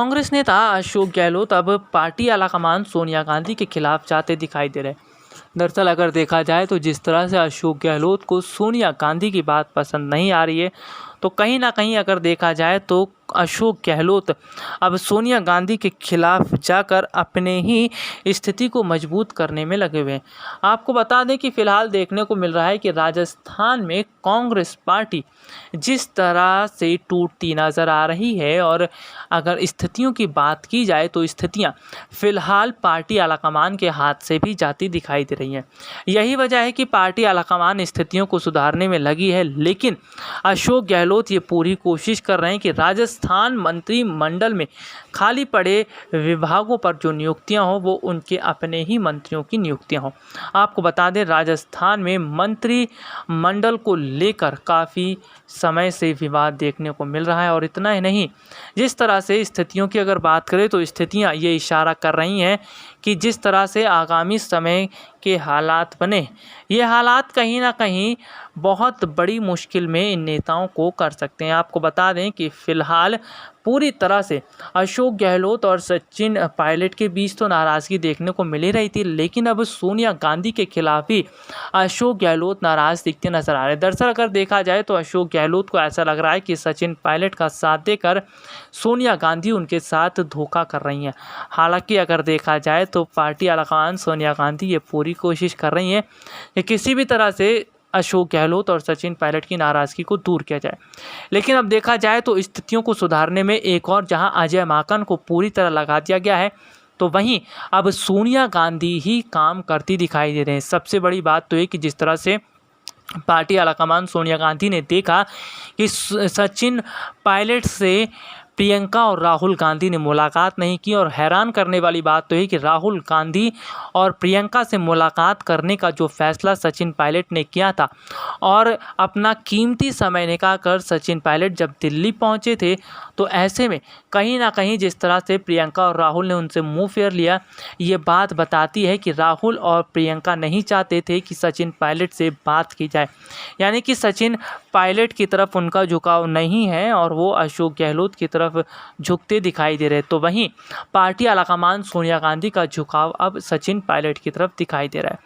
कांग्रेस नेता अशोक गहलोत अब पार्टी आलाकमान सोनिया गांधी के खिलाफ जाते दिखाई दे रहे हैं। दरअसल अगर देखा जाए तो जिस तरह से अशोक गहलोत को सोनिया गांधी की बात पसंद नहीं आ रही है, तो कहीं ना कहीं अगर देखा जाए तो अशोक गहलोत अब सोनिया गांधी के खिलाफ जाकर अपने ही स्थिति को मजबूत करने में लगे हुए हैं। आपको बता दें कि फिलहाल देखने को मिल रहा है कि राजस्थान में कांग्रेस पार्टी जिस तरह से टूटती नज़र आ रही है, और अगर स्थितियों की बात की जाए तो स्थितियां फिलहाल पार्टी आलाकमान के हाथ से भी जाती दिखाई दे रही हैं। यही वजह है कि पार्टी आलाकमान स्थितियों को सुधारने में लगी है, लेकिन अशोक गहलोत ये पूरी कोशिश कर रहे हैं कि राजस्थान मंत्रिमंडल में खाली पड़े विभागों पर जो नियुक्तियां हों वो उनके अपने ही मंत्रियों की नियुक्तियां हों। आपको बता दें राजस्थान में मंत्रिमंडल को लेकर काफ़ी समय से विवाद देखने को मिल रहा है, और इतना ही नहीं, जिस तरह से स्थितियों की अगर बात करें तो स्थितियां ये इशारा कर रही हैं कि जिस तरह से आगामी समय के हालात बने, ये हालात कहीं ना कहीं बहुत बड़ी मुश्किल में इन नेताओं को कर सकते हैं। आपको बता दें कि फ़िलहाल पूरी तरह से अशोक गहलोत और सचिन पायलट के बीच तो नाराज़गी देखने को मिल ही रही थी, लेकिन अब सोनिया गांधी के खिलाफ ही अशोक गहलोत नाराज़ दिखते नजर आ रहे हैं। दरअसल अगर देखा जाए तो अशोक गहलोत को ऐसा लग रहा है कि सचिन पायलट का साथ देकर सोनिया गांधी उनके साथ धोखा कर रही हैं। हालांकि अगर देखा जाए तो पार्टी आलाकमान सोनिया गांधी ये पूरी कोशिश कर रही हैं कि किसी भी तरह से अशोक गहलोत और सचिन पायलट की नाराज़गी को दूर किया जाए। लेकिन अब देखा जाए तो स्थितियों को सुधारने में एक और जहां अजय माकन को पूरी तरह लगा दिया गया है, तो वहीं अब सोनिया गांधी ही काम करती दिखाई दे रहे हैं। सबसे बड़ी बात तो ये कि जिस तरह से पार्टी आलाकमान सोनिया गांधी ने देखा कि सचिन पायलट से प्रियंका और राहुल गांधी ने मुलाकात नहीं की, और हैरान करने वाली बात तो है कि राहुल गांधी और प्रियंका से मुलाकात करने का जो फैसला सचिन पायलट ने किया था, और अपना कीमती समय निकाल कर सचिन पायलट जब दिल्ली पहुंचे थे, तो ऐसे में कहीं ना कहीं जिस तरह से प्रियंका और राहुल ने उनसे मुंह फेर लिया, ये बात बताती है कि राहुल और प्रियंका नहीं चाहते थे कि सचिन पायलट से बात की जाए, यानी कि सचिन पायलट की तरफ उनका झुकाव नहीं है और वो अशोक गहलोत की तरफ झुकते दिखाई दे रहे। तो वहीं पार्टी आलाकमान सोनिया गांधी का झुकाव अब सचिन पायलट की तरफ दिखाई दे रहा है।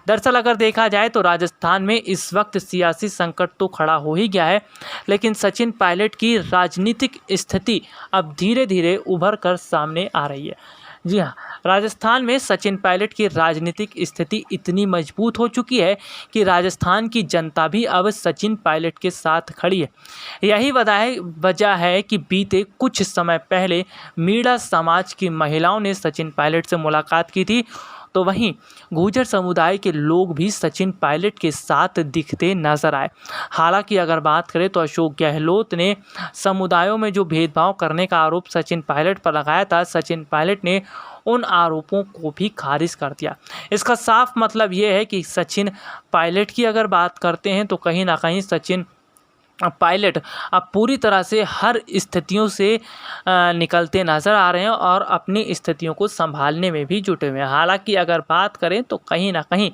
दरअसल अगर देखा जाए तो राजस्थान में इस वक्त सियासी संकट तो खड़ा हो ही गया है, लेकिन सचिन पायलट की राजनीतिक स्थिति अब धीरे धीरे उभर कर सामने आ रही है। जी हाँ, राजस्थान में सचिन पायलट की राजनीतिक स्थिति इतनी मजबूत हो चुकी है कि राजस्थान की जनता भी अब सचिन पायलट के साथ खड़ी है। यही वजह है कि बीते कुछ समय पहले मीणा समाज की महिलाओं ने सचिन पायलट से मुलाकात की थी, तो वहीं गुर्जर समुदाय के लोग भी सचिन पायलट के साथ दिखते नजर आए। हालांकि अगर बात करें तो अशोक गहलोत ने समुदायों में जो भेदभाव करने का आरोप सचिन पायलट पर लगाया था, सचिन पायलट ने उन आरोपों को भी खारिज कर दिया। इसका साफ मतलब ये है कि सचिन पायलट की अगर बात करते हैं तो कहीं ना कहीं सचिन पायलट अब पूरी तरह से हर स्थितियों से निकलते नज़र आ रहे हैं और अपनी स्थितियों को संभालने में भी जुटे हुए हैं। हालांकि अगर बात करें तो कहीं ना कहीं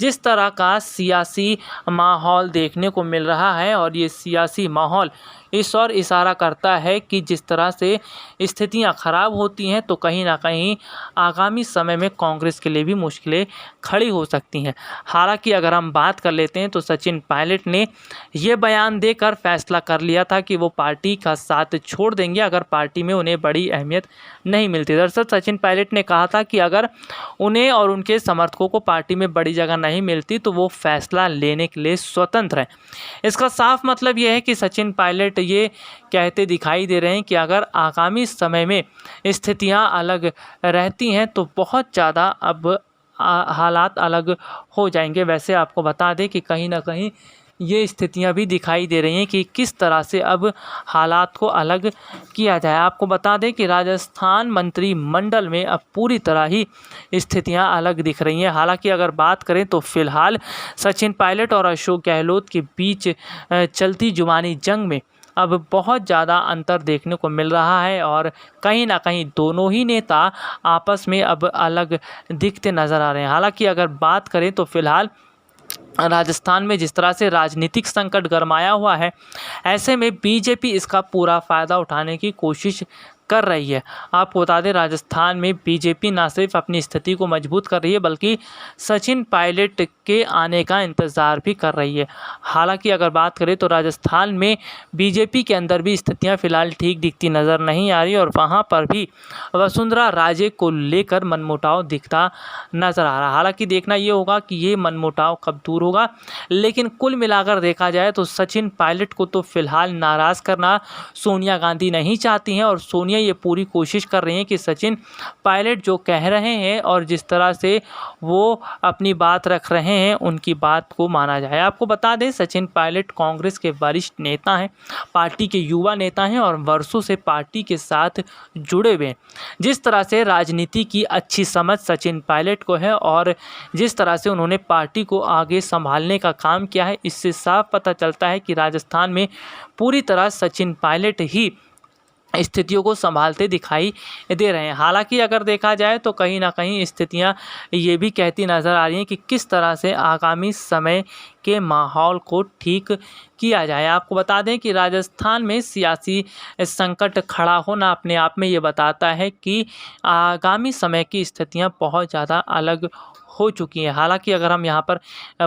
जिस तरह का सियासी माहौल देखने को मिल रहा है, और ये सियासी माहौल इस और इशारा करता है कि जिस तरह से स्थितियां खराब होती हैं तो कहीं ना कहीं आगामी समय में कांग्रेस के लिए भी मुश्किलें खड़ी हो सकती हैं। हालांकि अगर हम बात कर लेते हैं तो सचिन पायलट ने ये बयान देकर फैसला कर लिया था कि वो पार्टी का साथ छोड़ देंगे अगर पार्टी में उन्हें बड़ी अहमियत नहीं मिलती। दरअसल सचिन पायलट ने कहा था कि अगर उन्हें और उनके समर्थकों को पार्टी में बड़ी जगह नहीं मिलती तो वो फैसला लेने के लिए स्वतंत्र हैं। इसका साफ मतलब ये है कि सचिन पायलट ये कहते दिखाई दे रहे हैं कि अगर आगामी समय में स्थितियां अलग रहती हैं तो बहुत ज़्यादा अब हालात अलग हो जाएंगे। वैसे आपको बता दें कि कहीं ना कहीं ये स्थितियां भी दिखाई दे रही हैं कि किस तरह से अब हालात को अलग किया जाए। आपको बता दें कि राजस्थान मंत्रिमंडल में अब पूरी तरह ही स्थितियां अलग दिख रही हैं। हालांकि अगर बात करें तो फिलहाल सचिन पायलट और अशोक गहलोत के बीच चलती जुबानी जंग में अब बहुत ज़्यादा अंतर देखने को मिल रहा है, और कहीं ना कहीं दोनों ही नेता आपस में अब अलग दिखते नज़र आ रहे हैं। हालांकि अगर बात करें तो फिलहाल राजस्थान में जिस तरह से राजनीतिक संकट गरमाया हुआ है, ऐसे में बीजेपी इसका पूरा फ़ायदा उठाने की कोशिश कर रही है। आपको बता दें, राजस्थान में बीजेपी न सिर्फ अपनी स्थिति को मजबूत कर रही है बल्कि सचिन पायलट के आने का इंतज़ार भी कर रही है। हालांकि अगर बात करें तो राजस्थान में बीजेपी के अंदर भी स्थितियां फिलहाल ठीक दिखती नज़र नहीं आ रही और वहां पर भी वसुंधरा राजे को लेकर मनमुटाव दिखता नज़र आ रहा। हालांकि देखना ये होगा कि ये मनमुटाव कब दूर होगा, लेकिन कुल मिलाकर देखा जाए तो सचिन पायलट को तो फिलहाल नाराज़ करना सोनिया गांधी नहीं चाहती हैं और सोनिया ये पूरी कोशिश कर रही हैं कि सचिन पायलट जो कह रहे हैं और जिस तरह से वो अपनी बात रख रहे हैं उनकी बात को माना जाए। आपको बता दें, सचिन पायलट कांग्रेस के वरिष्ठ नेता हैं, पार्टी के युवा नेता हैं और वर्षों से पार्टी के साथ जुड़े हुए हैं। जिस तरह से राजनीति की अच्छी समझ सचिन पायलट को है और जिस तरह से उन्होंने पार्टी को आगे संभालने का काम किया है, इससे साफ पता चलता है कि राजस्थान में पूरी तरह सचिन पायलट ही स्थितियों को संभालते दिखाई दे रहे हैं। हालांकि अगर देखा जाए तो कहीं ना कहीं स्थितियां ये भी कहती नज़र आ रही हैं कि किस तरह से आगामी समय के माहौल को ठीक किया जाए। आपको बता दें कि राजस्थान में सियासी संकट खड़ा होना अपने आप में ये बताता है कि आगामी समय की स्थितियां बहुत ज़्यादा अलग हो चुकी हैं। हालांकि अगर हम यहाँ पर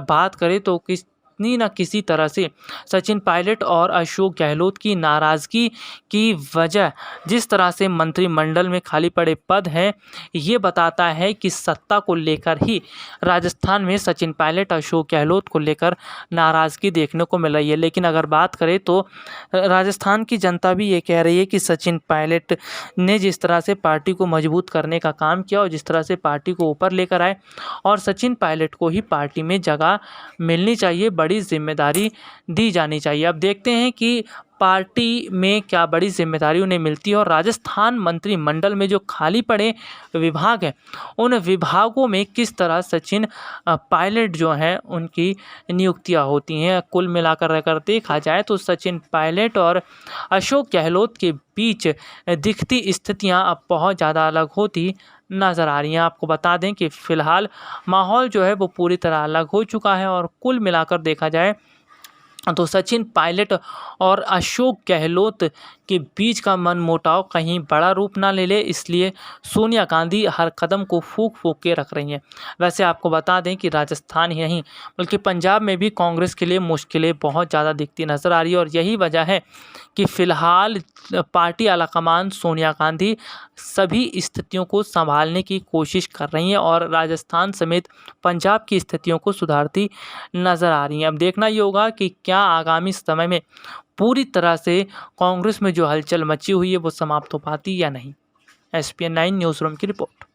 बात करें तो किसी न किसी तरह से सचिन पायलट और अशोक गहलोत की नाराज़गी की वजह जिस तरह से मंत्रिमंडल में खाली पड़े पद हैं, ये बताता है कि सत्ता को लेकर ही राजस्थान में सचिन पायलट अशोक गहलोत को लेकर नाराज़गी देखने को मिल रही है। लेकिन अगर बात करें तो राजस्थान की जनता भी ये कह रही है कि सचिन पायलट ने जिस तरह से पार्टी को मजबूत करने का काम किया और जिस तरह से पार्टी को ऊपर लेकर आए और सचिन पायलट को ही पार्टी में जगह मिलनी चाहिए, बड़ी जिम्मेदारी दी जानी चाहिए। अब देखते हैं कि पार्टी में क्या बड़ी जिम्मेदारी उन्हें मिलती है और राजस्थान मंत्रिमंडल में जो खाली पड़े विभाग हैं उन विभागों में किस तरह सचिन पायलट जो हैं उनकी नियुक्तियां होती हैं। कुल मिलाकर अगर देखा जाए तो सचिन पायलट और अशोक गहलोत के बीच दिखती स्थितियां अब बहुत ज़्यादा अलग होती नज़र आ रही हैं। आपको बता दें कि फ़िलहाल माहौल जो है वो पूरी तरह अलग हो चुका है और कुल मिलाकर देखा जाए तो सचिन पायलट और अशोक गहलोत के बीच का मनमुटाव कहीं बड़ा रूप ना ले ले, इसलिए सोनिया गांधी हर कदम को फूंक फूंक के रख रही हैं। वैसे आपको बता दें कि राजस्थान ही नहीं बल्कि पंजाब में भी कांग्रेस के लिए मुश्किलें बहुत ज़्यादा दिखती नज़र आ रही है और यही वजह है कि फ़िलहाल पार्टी आलाकमान सोनिया गांधी सभी स्थितियों को संभालने की कोशिश कर रही हैं और राजस्थान समेत पंजाब की स्थितियों को सुधारती नज़र आ रही हैं। अब देखना ये होगा कि क्या आगामी समय में पूरी तरह से कांग्रेस में जो हलचल मची हुई है वो समाप्त हो पाती या नहीं। SPN 9 न्यूज़ रूम की रिपोर्ट।